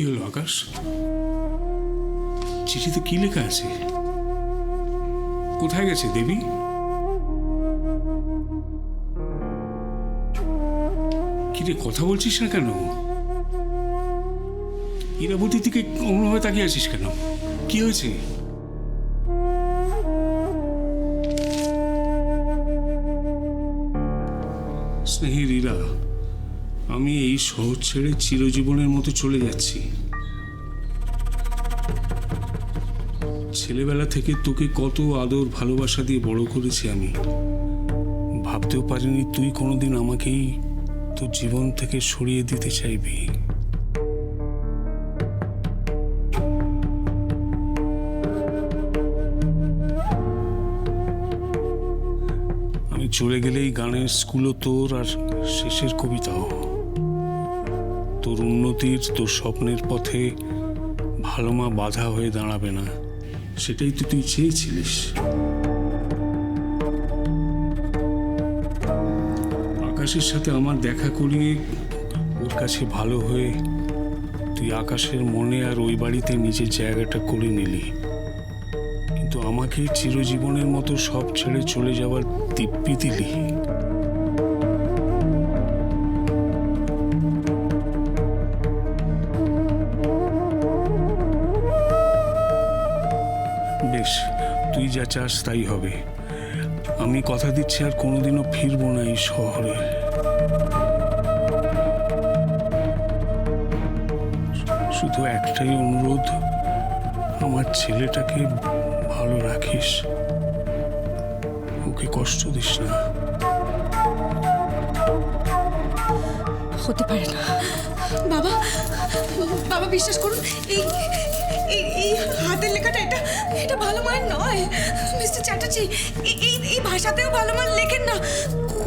কি হলো আকাশ? চিঠিতে কি লেখা আছে? কোথায় গেছে দেবী? কিরে কথা বলছিস না কেন? ইরাবতীর দিকে অন্যভাবে তাকিয়ে আছিস কেন? কি হয়েছে? স্নেহের ইরা, আমি এই শহর ছেড়ে চিরজীবনের মতো চলে যাচ্ছি। ছেলেবেলা থেকে তোকে কত আদর ভালোবাসা দিয়ে বড় করেছি আমি। ভাবতেও পারিনি তুই কোনোদিন আমাকেই তোর জীবন থেকে সরিয়ে দিতে চাইবি। আমি চলে গেলেই গানের স্কুলও তোর, আর শেষের কবিতাও। তোর উন্নতির, তোর স্বপ্নের পথে ভালো মা বাধা হয়ে দাঁড়াবে না, সেটাই তো তুই চেয়েছিলিস। আকাশের সাথে আমার দেখা করিয়ে ওর কাছে ভালো হয়ে তুই আকাশের মনে আর ওই বাড়িতে নিজের জায়গাটা করে নিলি, কিন্তু আমাকে চিরজীবনের মতো সব ছেড়ে চলে যাওয়ার দিব্যি দিলি। বেশ, তুই যা চাস তাই হবে। আমি কথা দিচ্ছি আর কোনোদিনও ফিরবো না এই শহরে। শুধু একটাই অনুরোধ, আমার ছেলেটাকে ভালো রাখিস, ওকে কষ্ট দিস না। হতে পারে না বাবা, বাবা বিশ্বাস করুন, এই এই এই হাতের লেখাটা এটা এটা ভালো মায়ের নয় মিস্টার চ্যাটার্জি। এই এই ভাষাতেও ভালো মান লেখেন না,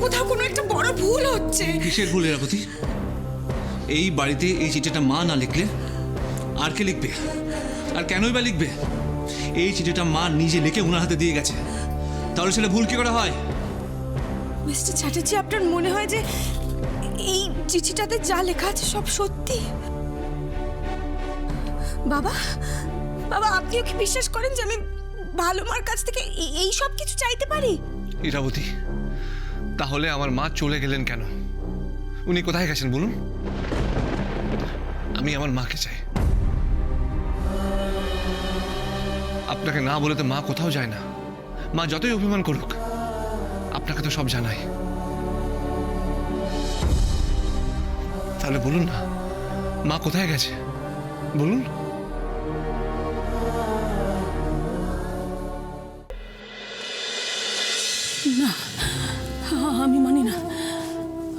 কোথাও কোনো একটা বড় ভুল হচ্ছে। কিসের ভুল ইরাবতী? এই বাড়িতে এই চিঠিটা মা না লিখলে আর কে লিখবে? আর কেনই বা লিখবে? এই চিঠিটা মা নিজে লিখে ওনার হাতে দিয়ে গেছে, তাহলে সেটা ভুল কি করে হয়? মিস্টার চ্যাটার্জি, আপনার মনে হয় যে এই চিঠিটাতে যা লেখা আছে সব সত্যি? বাবা, বাবা আপনিও কি বিশ্বাস করেন যে আমি ভালো মার কাছ থেকে এই সব কিছু চাইতে পারি? ইরাবতী, তাহলে আমার মা চলে গেলেন কেন? উনি কোথায় গেছেন বলুন? আমি আমার মাকে চাই। আপনাকে না বলে তো মা কোথাও যায় না। মা যতই অভিমান করুক, আপনাকে তো সব জানাই। তাহলে বলুন না, মা কোথায় গেছে বলুন। না, আমি মানি না,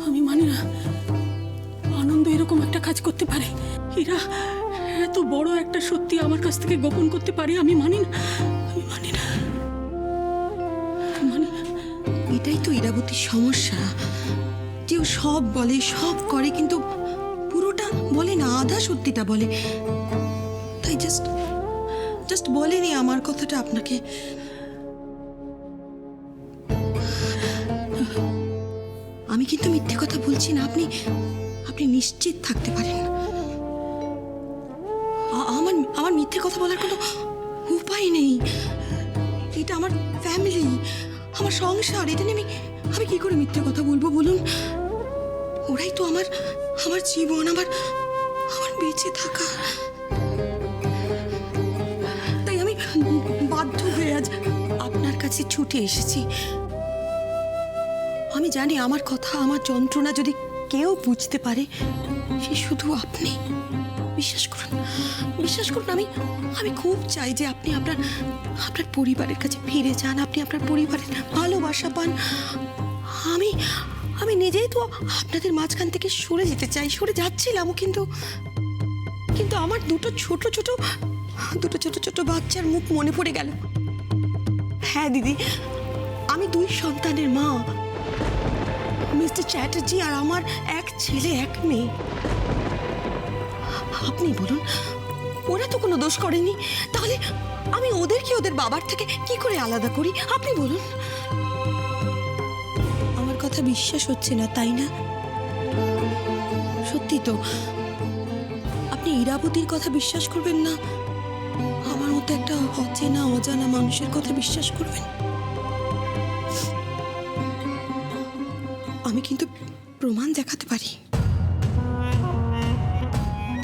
আমি মানি না আনন্দ এরকম একটা কাজ করতে পারে। এরা এত বড় একটা সত্যি আমার কাছ থেকে গোপন করতে পারে? আমি মানি না, আমি মানি না, মানি না। এটাই তো ইরাবতীর সমস্যা, যে ও সব বলে, সব করে, কিন্তু পুরোটা বলে না, আধা সত্যিটা বলে। তাই জাস্ট বলেনি আমার কথাটা আপনাকে। আমি কিন্তু মিথ্যে কথা বলছি না, আপনি নিশ্চিত থাকতে পারেন। আমার মিথ্যে কথা বলার কোনো উপায় নেই। এটা আমার ফ্যামিলি, আমার সংসার, এটা নিয়ে আমি কি করে মিথ্যে কথা বলবো বলুন? ওরাই তো আমার জীবন, আমার বেঁচে থাকা। তাই আমি বাধ্য হয়ে আজ আপনার কাছে ছুটে এসেছি। আমি জানি আমার কথা, আমার যন্ত্রণা যদি কেউ বুঝতে পারে, সে শুধু আপনি। বিশ্বাস করুন, আমি খুব চাই যে আপনি আপনার পরিবারের কাছে ফিরে যান, আপনি আপনার পরিবারের ভালোবাসা পান। আমি নিজেই তো আপনাদের মাঝখান থেকে সরে যেতে চাই, সরে যাচ্ছিলামও, কিন্তু আমার দুটো ছোট ছোট বাচ্চার মুখ মনে পড়ে গেল। হ্যাঁ দিদি, আমি 2 সন্তানের মা, মিস্টার চ্যাটার্জি আর আমার এক ছেলে এক মেয়ে। আপনি বলুন, ওরা তো কোনো দোষ করেনি, তাহলে আমি ওদেরকে ওদের বাবার থেকে কি করে আলাদা করি? আপনি বলুন। আমার কথা বিশ্বাস হচ্ছে না, তাই না? সত্যি তো, আপনি ইরাবতীর কথা বিশ্বাস করবেন না, আমার মতো একটা অচেনা অজানা মানুষের কথা বিশ্বাস করবেন? আমি কিন্তু প্রমাণ দেখাতে পারি।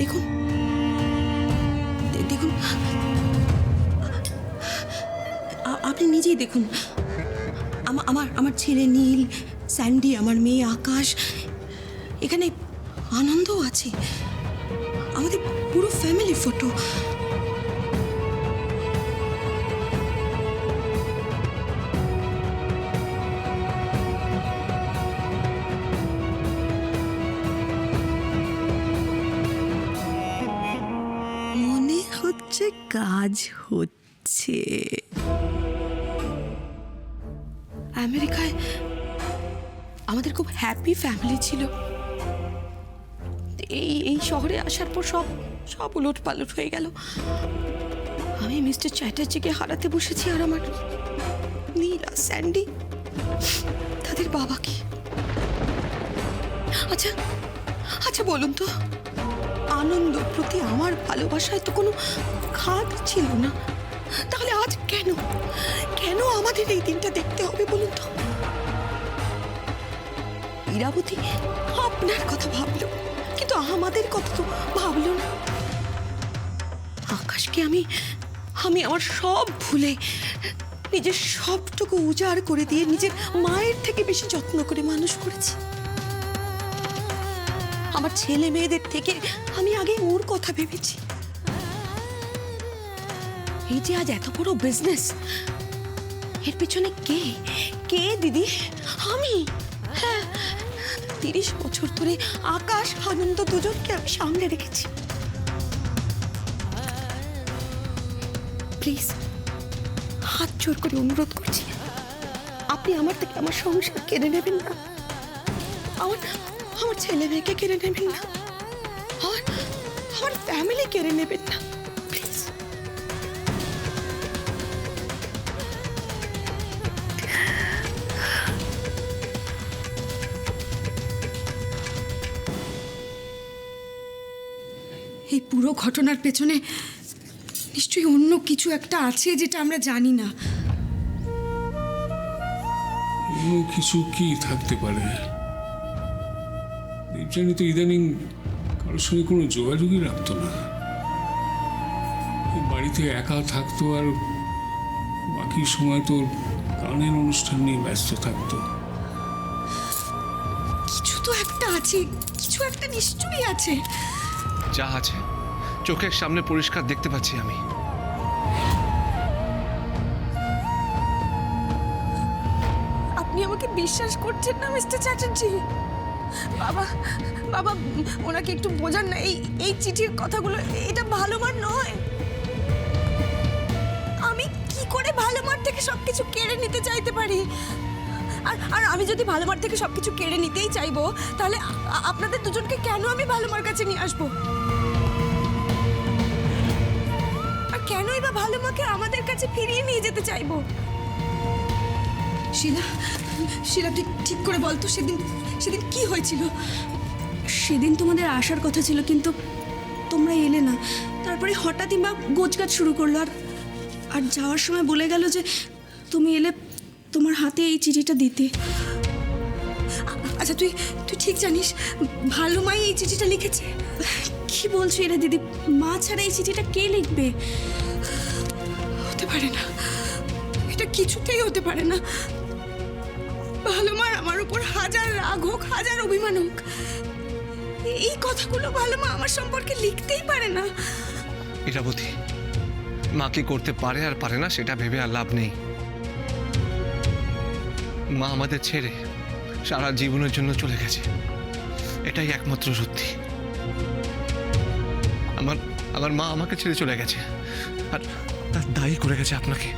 দেখুন দেখুন, আপনি নিজেই দেখুন। আমার ছেলে নীল, স্যান্ডি, আমার মেয়ে আকাশ, এখানে আনন্দও আছে। আমাদের পুরো ফ্যামিলি ফটো। মনে হচ্ছে কাজ হচ্ছে। আমেরিকায় আমাদের খুব হ্যাপি ফ্যামিলি ছিল। এই শহরে আসার পর সব উলট পালট হয়ে গেল। আমি মিস্টার চ্যাটার্জিকে হারাতে বসেছি, আর আমার নীলা, স্যান্ডি, তাদের বাবাকে। আচ্ছা বলুন তো, আনন্দ প্রতি আমার ভালোবাসায় তো কোনো খাদ ছিল না, তাহলে আজ কেন আমাদের এই দিনটা দেখতে হবে বলুন তো? ইরাবতী আপনার কথা ভাবলো, কিন্তু আমাদের কথা তো ভাবলো না। আকাশকে আমি আমার সব ভুলে নিজের সবটুকু উজাড় করে দিয়ে নিজের মায়ের থেকে বেশি যত্ন করে মানুষ করেছি। আমার ছেলে মেয়েদের থেকে আমি আগে ওর কথা ভেবেছি। এই যে আজ এত বড় বিজনেস, এর পেছনে কে দিদি? আমি। হ্যাঁ, 30 বছর ধরে আকাশ, আনন্দ দুজনকে আমি সামনে রেখেছি। প্লিজ, হাত জোর করে অনুরোধ করছি, আপনি আমার থেকে আমার সংসার কেড়ে নেবেন না, আমার ছেলে মেয়েকে কেড়ে নেবেন না, আমার ফ্যামিলি কেড়ে নেবেন না, প্লিজ। এই পুরো ঘটনার পেছনে নিশ্চয়ই অন্য কিছু একটা আছে যেটা আমরা জানি না। অন্য কিছু কি থাকতে পারে? দেবযানী তো ইদানিং কারোর সঙ্গে কোনো যোগাযোগই রাখতো না। এই বাড়িতে একা থাকতো, আর বাকি সময় তো গানের অনুষ্ঠান নিয়ে ব্যস্ত থাকতো। কিছু তো একটা আছে, কিছু একটা নিশ্চয়ই আছে। যা আছে চোখের সামনে পরিষ্কার দেখতে পাচ্ছি আমি। আপনি আমাকে বিশ্বাস করছেন না মিস্টার চ্যাটার্জি? বাবা ওনাকে একটু বোঝান না। এই চিঠির কথাগুলো, এটা ভালো মার নয়। আমি কি করে ভালো মার থেকে সবকিছু কেড়ে নিতে চাইতে পারি? আর আমি যদি ভালো মার থেকে সবকিছু কেড়ে নিতেই চাইবো, তাহলে আপনাদের দুজনকে কেন আমি ভালো মার কাছে নিয়ে আসবো? আর কেনই বা ভালো মাকে আমাদের কাছে ফিরিয়ে নিয়ে যেতে চাইবো? শিলা ঠিক করে বলতো, সেদিন কি হয়েছিল? সেদিন তোমাদের আসার কথা ছিল, কিন্তু তোমরা এলে না। তারপরে হঠাৎই মা গোছগাছ শুরু করলো, আর যাওয়ার সময় বলে গেল যে তুমি এলে তোমার হাতে এই চিঠিটা দিতে। আচ্ছা, তুই ঠিক জানিস ভালো মাই এই চিঠিটা লিখেছে? কি বলছো এরা দিদি? মা ছাড়া এই চিঠিটা কে লিখবে? হতে পারে না, এটা কিছুতেই হতে পারে না। ভালো মার আমার উপর হাজার রাগ হোক, হাজার অভিমান হোক, এই কথাগুলো ভালো মা আমার সম্পর্কে লিখতেই পারে না। ইরাবতী, মা কি করতে পারে আর পারে না সেটা ভেবে আর লাভ নেই। মা আমাদের ছেড়ে সারা জীবনের জন্য চলে গেছে, এটাই একমাত্র সত্যি। আমার মা আমাকে ছেড়ে চলে গেছে, আর দায়ী করে গেছে আপনাকে।